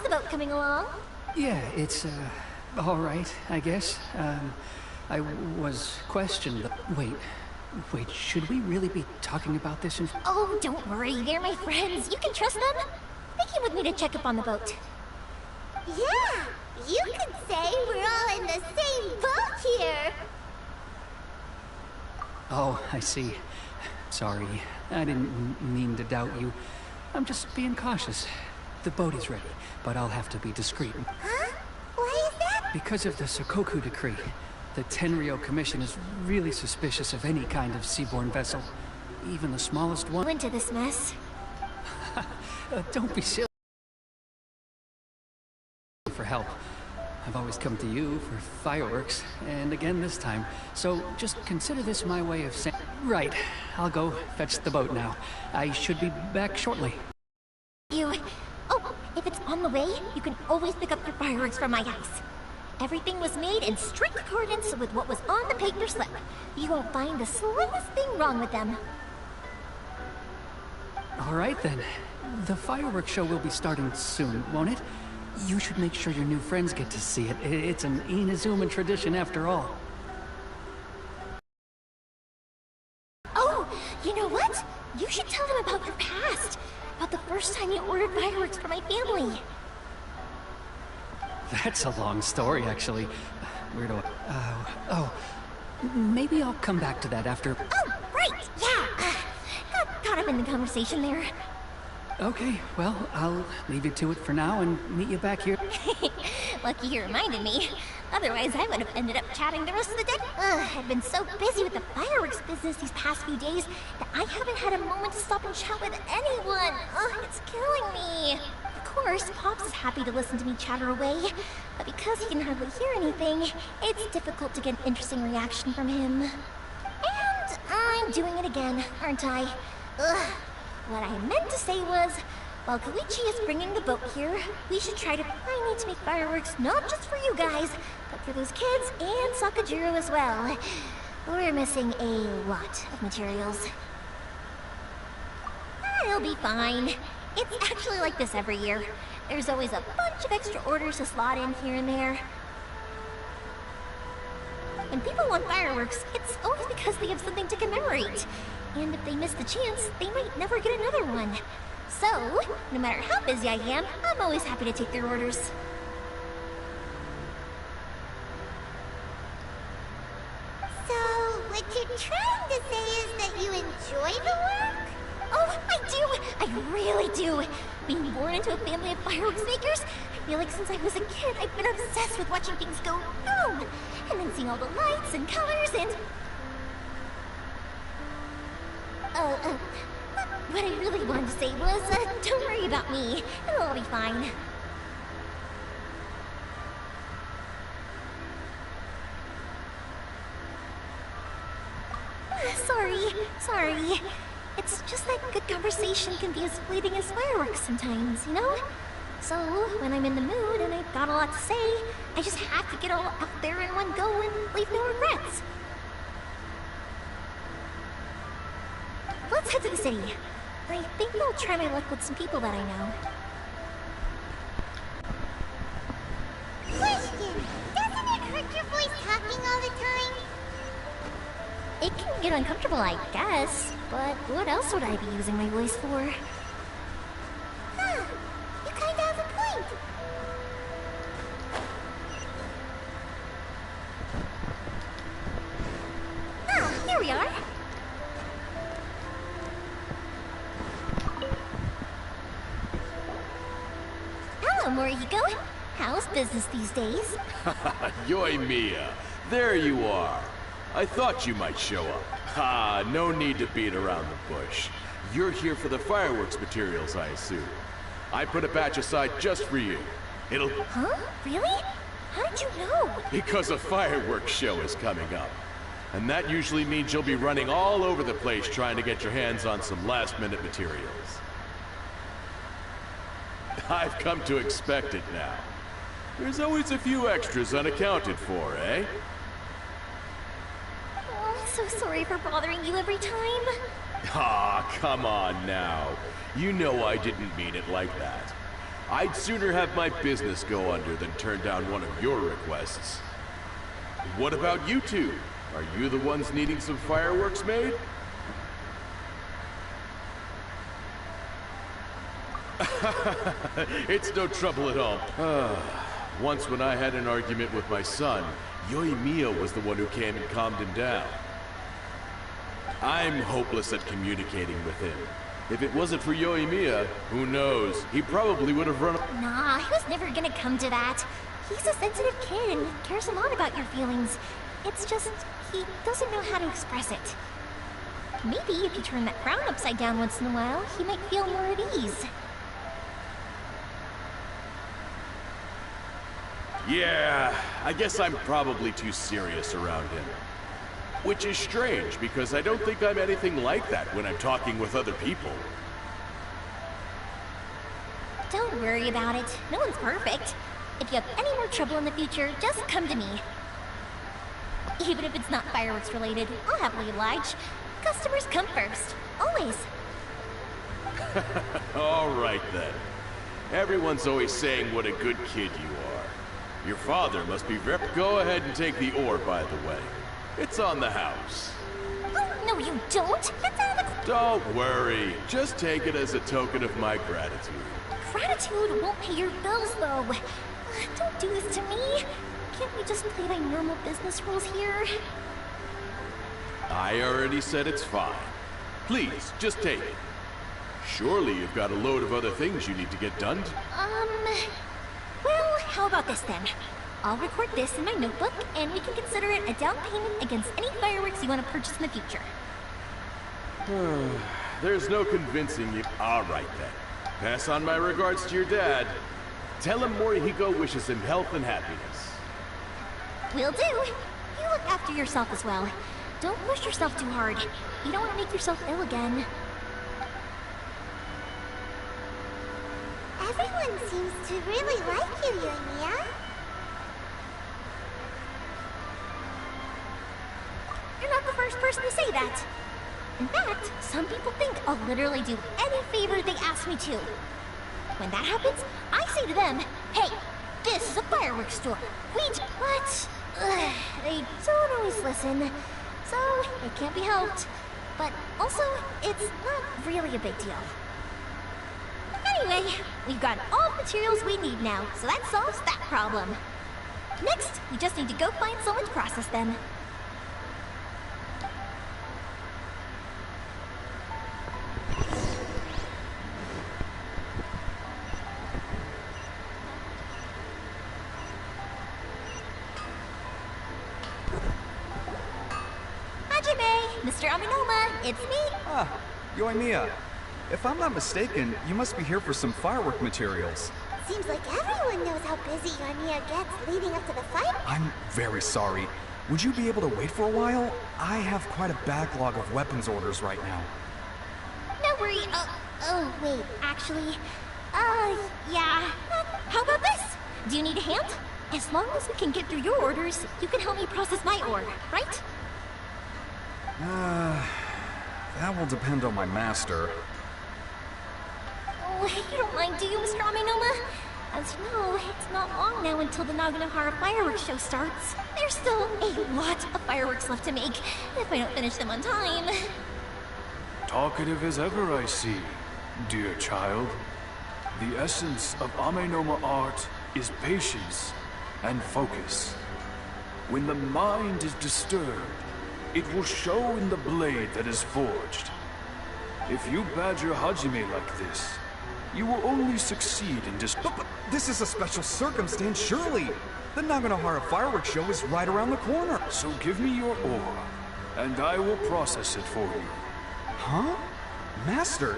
the boat coming along? Yeah, it's, alright, I guess. I was questioned. Wait, should we really be talking about this in... Oh, don't worry, they're my friends. You can trust them. They came with me to check up on the boat. Yeah, you could say we're all in the same boat here. Oh, I see. Sorry, I didn't mean to doubt you. I'm just being cautious. The boat is ready, but I'll have to be discreet. Huh? Why is that? Because of the Sokoku decree. The Tenryou Commission is really suspicious of any kind of seaborne vessel. Even the smallest one. Into this mess. Don't be silly. For help. I've always come to you for fireworks, and again this time. So just consider this my way of saying... Right, I'll go fetch the boat now. I should be back shortly. Oh, if it's on the way, you can always pick up your fireworks from my house. Everything was made in strict accordance with what was on the paper slip. You won't find the slightest thing wrong with them. All right then. The fireworks show will be starting soon, won't it? You should make sure your new friends get to see it. It's an Inazuma tradition after all. Oh, you know what? You should tell them about your past. About the first time you ordered fireworks for my family. That's a long story, actually. Where do I... maybe I'll come back to that after... Oh, right, yeah. Got caught up in the conversation there. Okay, well, I'll leave you to it for now and meet you back here. Lucky you reminded me. Otherwise, I would have ended up chatting the rest of the day. I've been so busy with the fireworks business these past few days that I haven't had a moment to stop and chat with anyone. It's killing me. Of course, Pops is happy to listen to me chatter away, but because he can hardly hear anything, it's difficult to get an interesting reaction from him. And I'm doing it again, aren't I? What I meant to say was, while Koichi is bringing the boat here, we should try to find ways to make fireworks not just for you guys, but for those kids and Sakajiro as well. We're missing a lot of materials. It'll be fine. It's actually like this every year. There's always a bunch of extra orders to slot in here and there. When people want fireworks, it's always because they have something to commemorate. And if they miss the chance, they might never get another one. So, no matter how busy I am, I'm always happy to take their orders. So, what you're trying to say is that you enjoy the work? Oh, I do! I really do! Being born into a family of fireworks makers, I feel like since I was a kid, I've been obsessed with watching things go boom! And then seeing all the lights and colors and... what I really wanted to say was, don't worry about me. It'll all be fine. Sorry. It's just that good conversation can be as fleeting as fireworks sometimes, you know? So, when I'm in the mood and I've got a lot to say, I just have to get all out there in one go and leave no regrets. Let's head to the city. I think I'll try my luck with some people that I know. Question! Doesn't it hurt your voice talking all the time? It can get uncomfortable, I guess. But what else would I be using my voice for? Huh. You kinda have a point. Here we are. Hello, Morihiko. How's business these days? Yoi Mia, there you are. I thought you might show up. No need to beat around the bush. You're here for the fireworks materials, I assume. I put a batch aside just for you. It'll... Huh? Really? How did you know? Because a fireworks show is coming up. And that usually means you'll be running all over the place trying to get your hands on some last-minute materials. I've come to expect it now. There's always a few extras unaccounted for, eh? Oh, I'm so sorry for bothering you every time. Come on now. You know I didn't mean it like that. I'd sooner have my business go under than turn down one of your requests. What about you two? Are you the ones needing some fireworks made? It's no trouble at all. Once when I had an argument with my son, Yoimiya was the one who came and calmed him down. I'm hopeless at communicating with him. If it wasn't for Yoimiya, who knows? He probably would have run. Nah, he was never gonna come to that. He's a sensitive kid and he cares a lot about your feelings. It's just, he doesn't know how to express it. Maybe if you turn that crown upside down once in a while, he might feel more at ease. Yeah, I guess I'm probably too serious around him. Which is strange, because I don't think I'm anything like that when I'm talking with other people. Don't worry about it. No one's perfect. If you have any more trouble in the future, just come to me. Even if it's not fireworks related, I'll happily oblige. Customers come first. Always. All right then. Everyone's always saying what a good kid you are. Your father must be very... Go ahead and take the ore, by the way. It's on the house. Oh, no you don't. That's out of the... Don't worry. Just take it as a token of my gratitude. Gratitude won't pay your bills, though. Don't do this to me. Can't we just play by normal business rules here? I already said it's fine. Please, just take it. Surely you've got a load of other things you need to get done. Well, how about this then? I'll record this in my notebook, and we can consider it a down payment against any fireworks you want to purchase in the future. There's no convincing you. All right then. Pass on my regards to your dad. Tell him Morihiko wishes him health and happiness. Will do. You look after yourself as well. Don't push yourself too hard. You don't want to make yourself ill again. Everyone seems to really like you, Yoimiya. You're not the first person to say that. In fact, some people think I'll literally do any favor they ask me to. When that happens, I say to them, hey, this is a fireworks store. What? They don't always listen, so it can't be helped. But also, it's not really a big deal. Anyway, we've got all the materials we need now, so that solves that problem. Next, we just need to go find someone to process them. Mr. Aminoma, it's me! Ah, Yoimiya. If I'm not mistaken, you must be here for some firework materials. Seems like everyone knows how busy Yoimiya gets leading up to the fight. I'm very sorry. Would you be able to wait for a while? I have quite a backlog of weapons orders right now. No worry. Oh, wait, actually... yeah. How about this? Do you need a hand? As long as we can get through your orders, you can help me process my order, right? That will depend on my master. Oh, you don't mind, do you, Mr. Aminoma? As you know, it's not long now until the Naganohara fireworks show starts. There's still a lot of fireworks left to make, if I don't finish them on time. Talkative as ever, I see, dear child. The essence of Amenoma art is patience and focus. When the mind is disturbed, it will show in the blade that is forged. If you badger Hajime like this, you will only succeed in But this is a special circumstance, surely! The Naganohara fireworks show is right around the corner! So give me your ore, and I will process it for you. Huh? Master,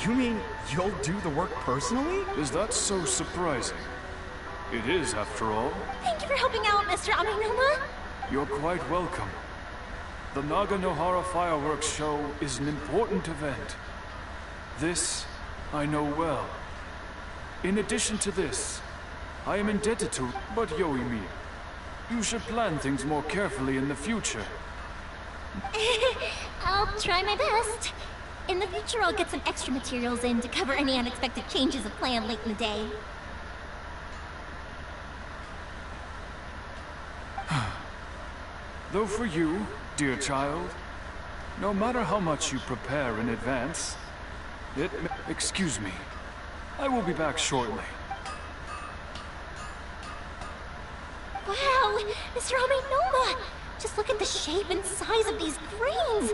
you mean you'll do the work personally? Is that so surprising? It is, after all. Thank you for helping out, Mr. Aminoma. You're quite welcome. The Naganohara fireworks show is an important event. This, I know well. In addition to this, I am indebted to... But Yoimiya, you should plan things more carefully in the future. I'll try my best. In the future, I'll get some extra materials in to cover any unexpected changes of plan late in the day. Though for you, dear child, no matter how much you prepare in advance, excuse me. I will be back shortly. Wow, Mr. Amenoma! Just look at the shape and size of these grains!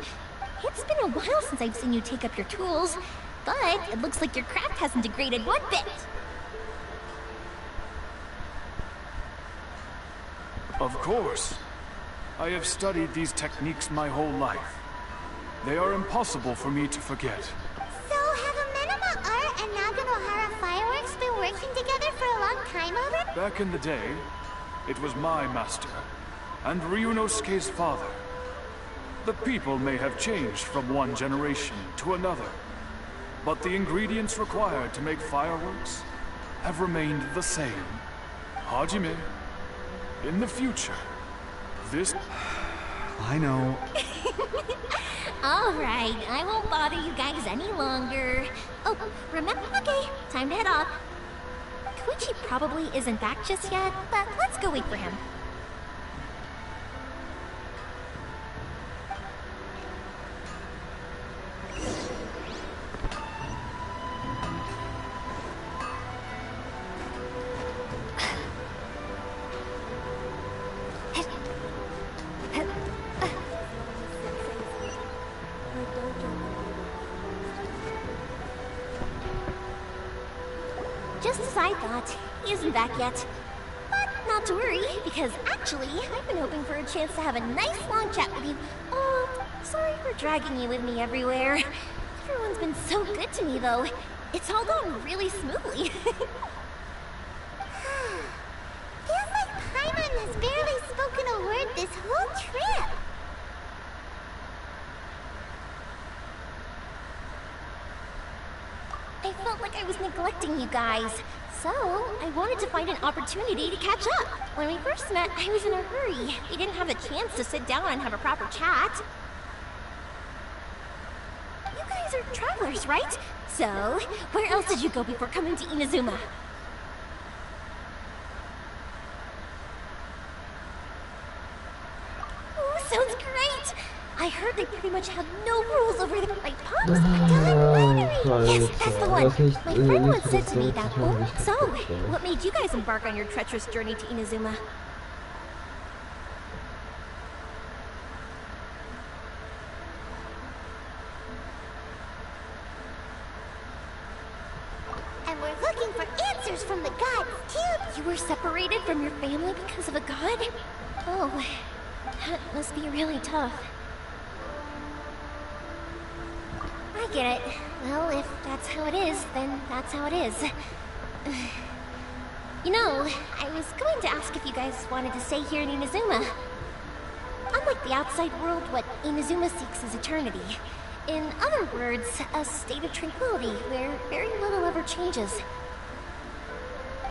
It's been a while since I've seen you take up your tools, but it looks like your craft hasn't degraded one bit. Of course. I have studied these techniques my whole life. They are impossible for me to forget. So have Amenoma Art and Naganohara Fireworks been working together for a long time already? Back in the day, it was my master, and Ryunosuke's father. The people may have changed from one generation to another, but the ingredients required to make fireworks have remained the same. Hajime, in the future, this... I know. Alright, I won't bother you guys any longer. Oh, remember? Okay, time to head off. Koichi probably isn't back just yet, but let's go wait for him. Just as I thought, he isn't back yet. But not to worry, because actually, I've been hoping for a chance to have a nice long chat with you. Oh, sorry for dragging you with me everywhere. Everyone's been so good to me, though. It's all gone really smoothly. Feels like Paimon has barely spoken a word this whole trip. I felt like I was neglecting you guys, so I wanted to find an opportunity to catch up. When we first met, I was in a hurry. We didn't have the chance to sit down and have a proper chat. You guys are travelers, right? So, where else did you go before coming to Inazuma? Oh, sounds great! I heard they pretty much have no rules over the my pubs. Yes, that's the one. My friend once said to me that. Oh, so, what made you guys embark on your treacherous journey to Inazuma? And we're looking for answers from the gods, too. You were separated from your family because of a god? Oh, that must be really tough. I get it. Well, if that's how it is, then that's how it is. You know, I was going to ask if you guys wanted to stay here in Inazuma. Unlike the outside world, what Inazuma seeks is eternity. In other words, a state of tranquility where very little ever changes.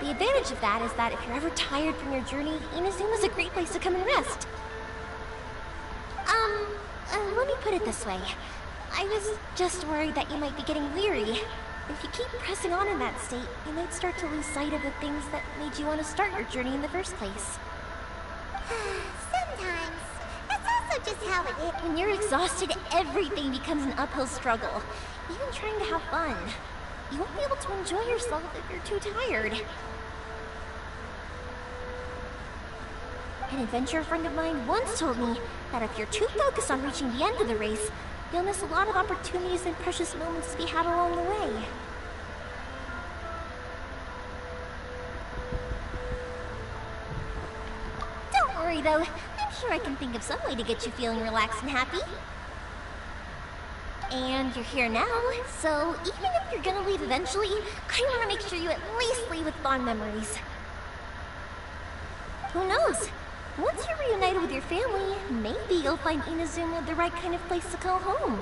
The advantage of that is that if you're ever tired from your journey, Inazuma's a great place to come and rest. Let me put it this way. I was just worried that you might be getting weary. If you keep pressing on in that state, you might start to lose sight of the things that made you want to start your journey in the first place. Sometimes. That's also just how it is. When you're exhausted, everything becomes an uphill struggle. Even trying to have fun. You won't be able to enjoy yourself if you're too tired. An adventurer friend of mine once told me that if you're too focused on reaching the end of the race, you'll miss a lot of opportunities and precious moments to be had along the way. Don't worry though, I'm sure I can think of some way to get you feeling relaxed and happy. And you're here now, so even if you're gonna leave eventually, I want to make sure you at least leave with fond memories. Who knows? Once you're reunited with your family, maybe you'll find Inazuma the right kind of place to call home.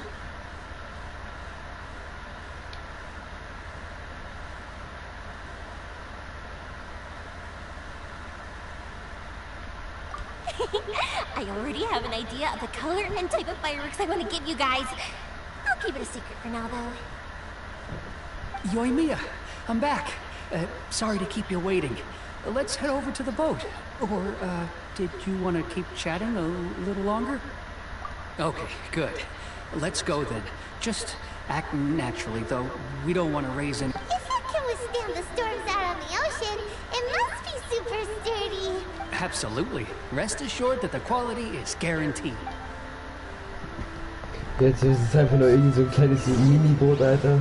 I already have an idea of the color and type of fireworks I want to give you guys. I'll keep it a secret for now, though. Yoimiya, I'm back. Sorry to keep you waiting. Let's head over to the boat. Or, did you want to keep chatting a little longer? Okay, good. Let's go then. Just act naturally, though. We don't want to raise any... If it can withstand the storms out on the ocean, it must be super sturdy. Absolutely. Rest assured that the quality is guaranteed. Jetzt ist es einfach nur irgend so ein kleines Mini-Boot, Alter.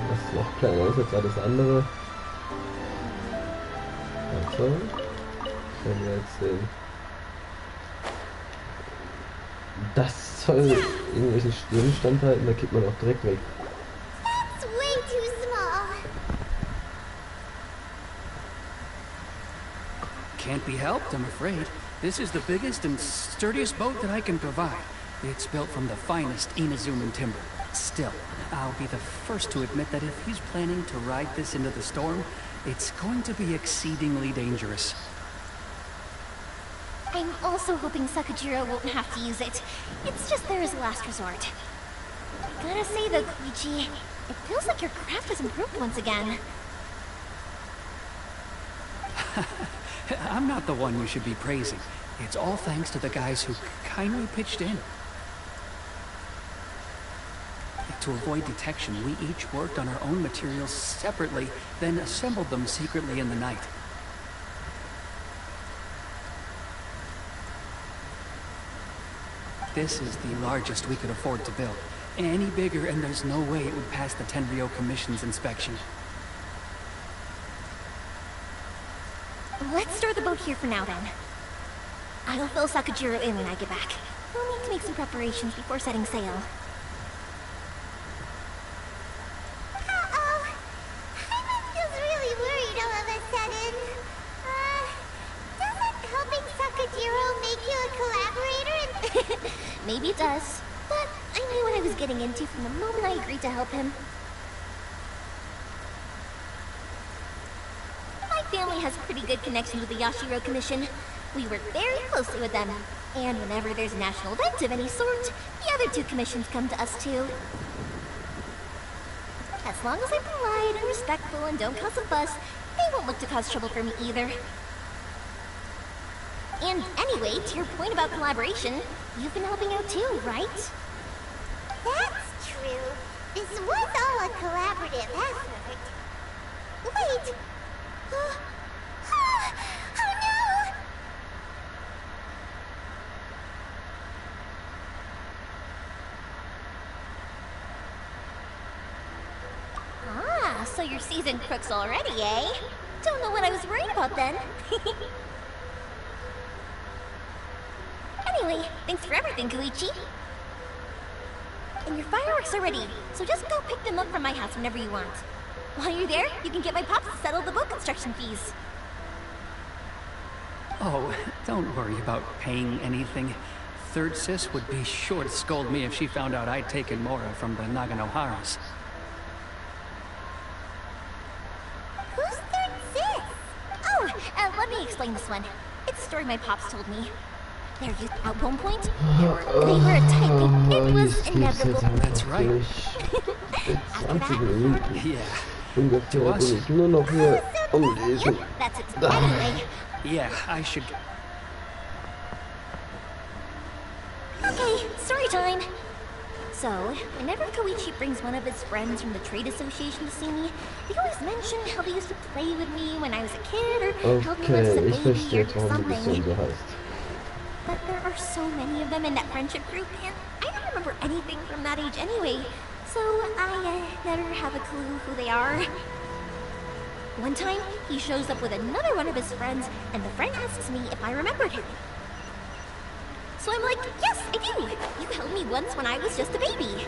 Das ist noch kleiner ist als alles andere. Also, können wir jetzt sehen. Das soll irgendwelchen Stürmen standhalten, da kriegt man auch direkt weg. That's way too small. Can't be helped, I'm afraid. This is the biggest and sturdiest boat that I can provide. It's built from the finest Inazuman timber. Still, I'll be the first to admit that if he's planning to ride this into the storm, it's going to be exceedingly dangerous. I'm also hoping Sakajiro won't have to use it. It's just there as a last resort. Gotta say though, Koichi, it feels like your craft has improved once again. I'm not the one you should be praising. It's all thanks to the guys who kindly pitched in. To avoid detection, we each worked on our own materials separately, then assembled them secretly in the night. This is the largest we could afford to build. Any bigger and there's no way it would pass the Tenryo Commission's inspection. Let's store the boat here for now, then. I'll fill Sakajiro in when I get back. We'll need to make some preparations before setting sail. Uh-oh. Hyman feels really worried all of a sudden. Doesn't helping Sakajiro make you a collaborator? Maybe it does, but I knew what I was getting into from the moment I agreed to help him. My family has pretty good connections with the Yashiro Commission. We work very closely with them, and whenever there's a national event of any sort, the other two commissions come to us too. As long as I'm polite and respectful and don't cause a fuss, they won't look to cause trouble for me either. And anyway, to your point about collaboration, you've been helping out too, right? That's true. This was all a collaborative effort. Wait! Oh no! Ah, so you're seasoned crooks already, eh? Don't know what I was worried about then. Anyway, thanks for everything, Koichi. And your fireworks are ready, so just go pick them up from my house whenever you want. While you're there, you can get my pops to settle the boat construction fees. Oh, don't worry about paying anything. Third Sis would be sure to scold me if she found out I'd taken Mora from the Naganoharas. Who's Third Sis? Oh, let me explain this one. It's a story my pops told me. There you, at one point, they were a type. It was inevitable. That's right. After that, Yeah. Ungefähr bin ich nur noch hier umlesen. that's it. Anyway, Yeah, I should... okay, story time. So, whenever Koichi brings one of his friends from the trade association to see me, they always mention how they used to play with me when I was a kid, or help me when I was a Okay, ich baby, verstehe or jetzt, warum du das something. so heißt. But there are so many of them in that friendship group, and I don't remember anything from that age anyway, so I never have a clue who they are. One time, he shows up with another one of his friends, and the friend asks me if I remembered him. So I'm like, yes, I do! You helped me once when I was just a baby.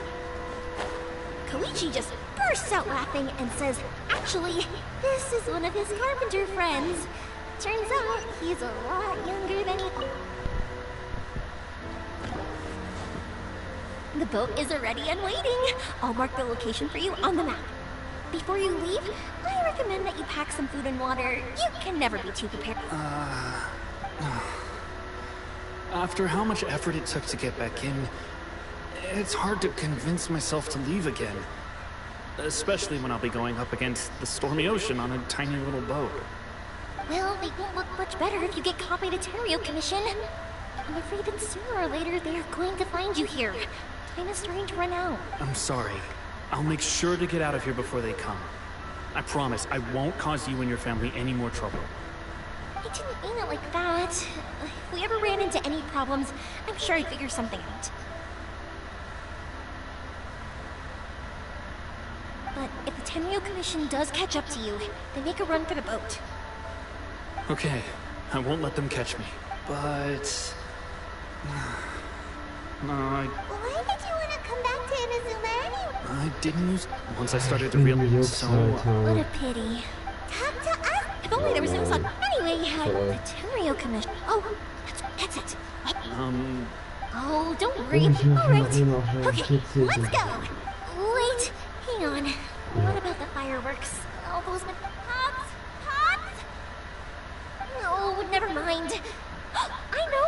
Koichi just bursts out laughing and says, actually, this is one of his carpenter friends. Turns out, he's a lot younger than he... The boat is already and waiting. I'll mark the location for you on the map. Before you leave, I recommend that you pack some food and water. You can never be too prepared. After how much effort it took to get back in, it's hard to convince myself to leave again. Especially when I'll be going up against the stormy ocean on a tiny little boat. Well, they won't look much better if you get caught by the Terrio Commission. I'm afraid that sooner or later they are going to find you here. Time is starting to run out. I'm sorry. I'll make sure to get out of here before they come. I promise I won't cause you and your family any more trouble. I didn't mean it like that. If we ever ran into any problems, I'm sure I'd figure something out. But if the Tenryo Commission does catch up to you, they make a run for the boat. Okay, I won't let them catch me. But... no, Why did you want to come back to Inazuma anyway? I didn't use... Once I started to realize... So... What a pity. Talk to us! If only there was no sun. Anyway, the Tenryo Commission... Oh, that's it. Oh, don't worry. Alright. Okay, let's go. Wait, hang on. What about the fireworks? All those pops? Pops? No, never mind. I know.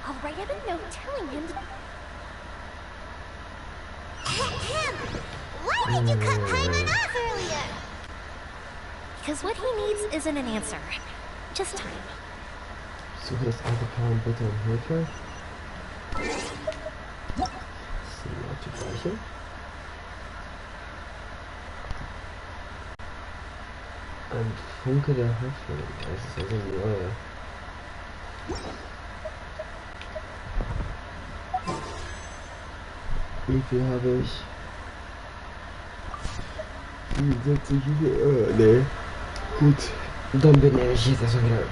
I'll write him a note telling him to... Him! Why did you cut Paimon off earlier? Because what he needs isn't an answer. Just time. Suche das alte Paar und bitte um Hilfe. Das sind ja die gleiche. Ein Funke der Hoffnung. Das ist also neu. Wie viel habe ich? 67, nee. Gut. Dann bin ich jetzt erstmal wieder